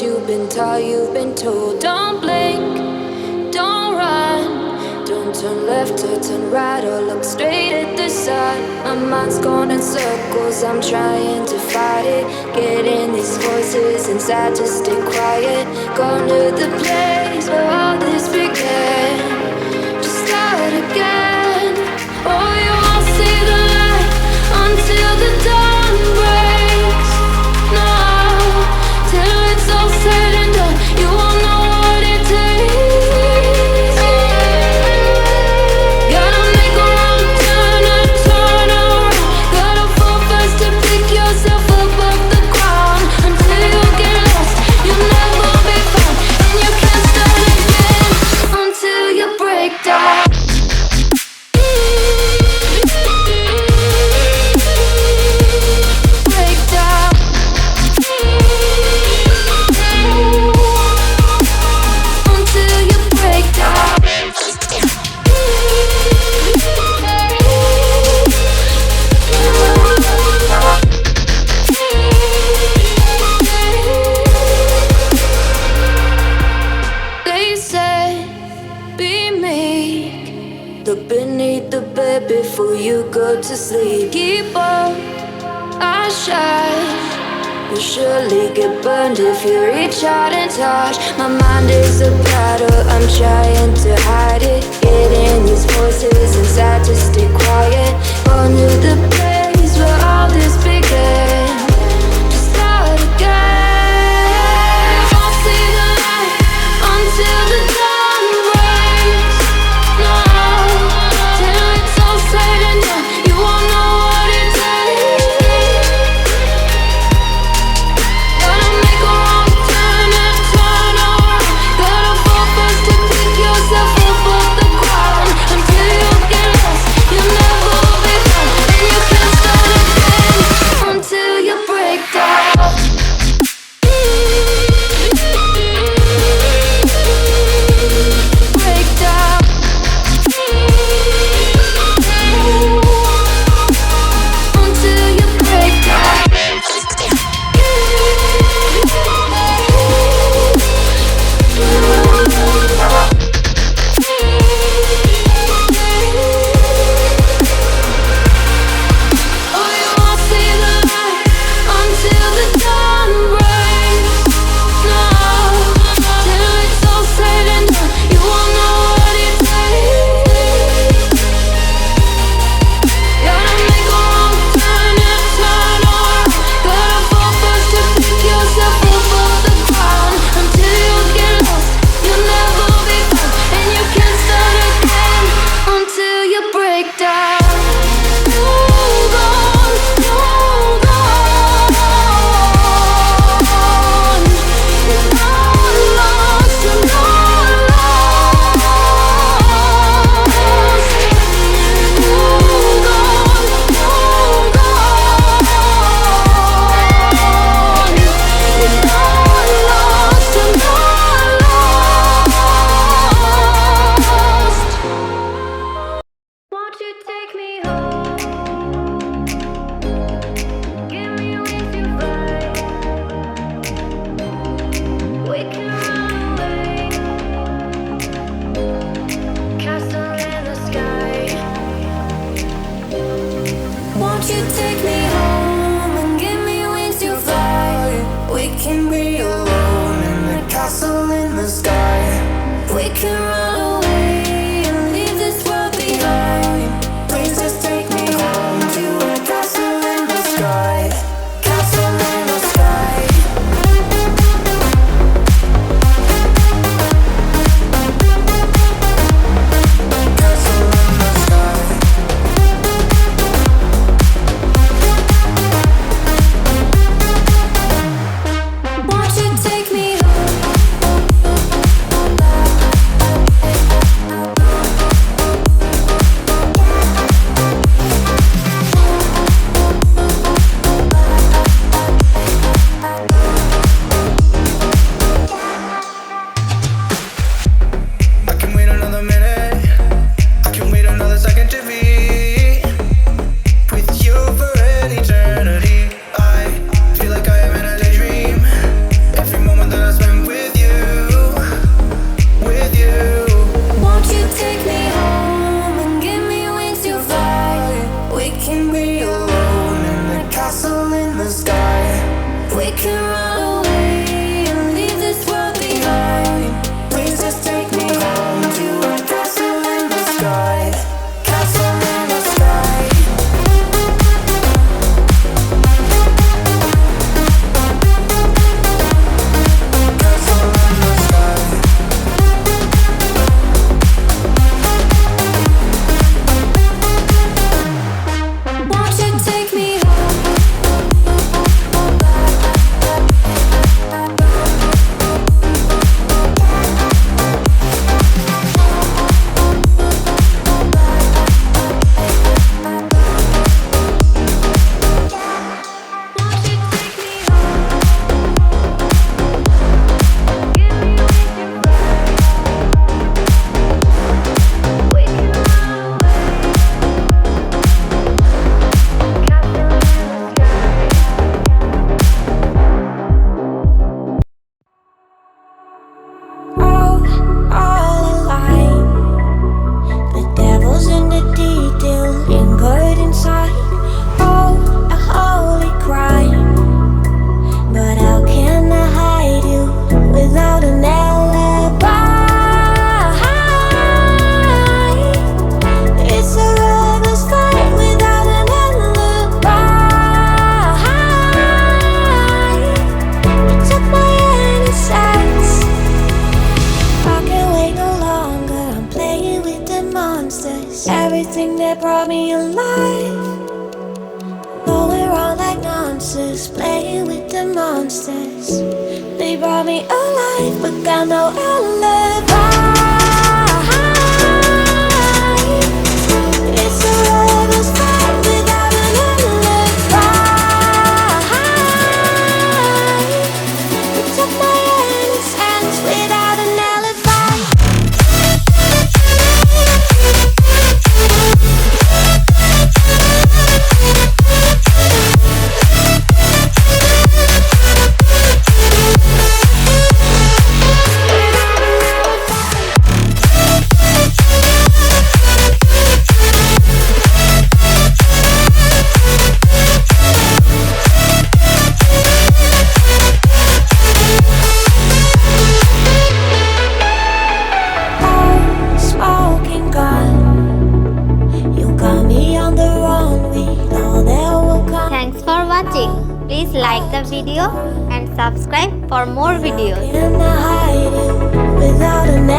what you've been taught, you've been told. Don't blink, don't run, don't turn left or turn right or look straight at the sun. My mind's going in circles, I'm trying to fight it. Getting these voices inside to stay quiet. Going to the place where all this began. Just start again. Oh, you won't see the light until the dawn breaks. No, till it's all said and done, you won't know what it takes. Gotta make a wrong turn and turn around. Gotta fall fast to pick yourself up off the ground. Until you get lost, you'll never be found. And you can't start again until you break down. Look beneath the bed before you go to sleep. Keep on, I shine. You'll surely get burned if you reach out and touch. My mind is a battle, I'm trying to hide it. Getting these voices inside to stay quiet. On to the place where all this began. Just start again. You won't see the light until the dawn breaks. No, till it's all said and done, you won't know what it takes. Gotta make a wrong turn and turn around. Gotta fall fast to pick yourself up off the ground. Until you get lost, you'll never be found. was playing with the monsters. They brought me alive, but got no alibi. It's a lover's fight without an alibi. You took my hands without an alibi. Thanks for watching. Please like the video and subscribe for more videos. Without an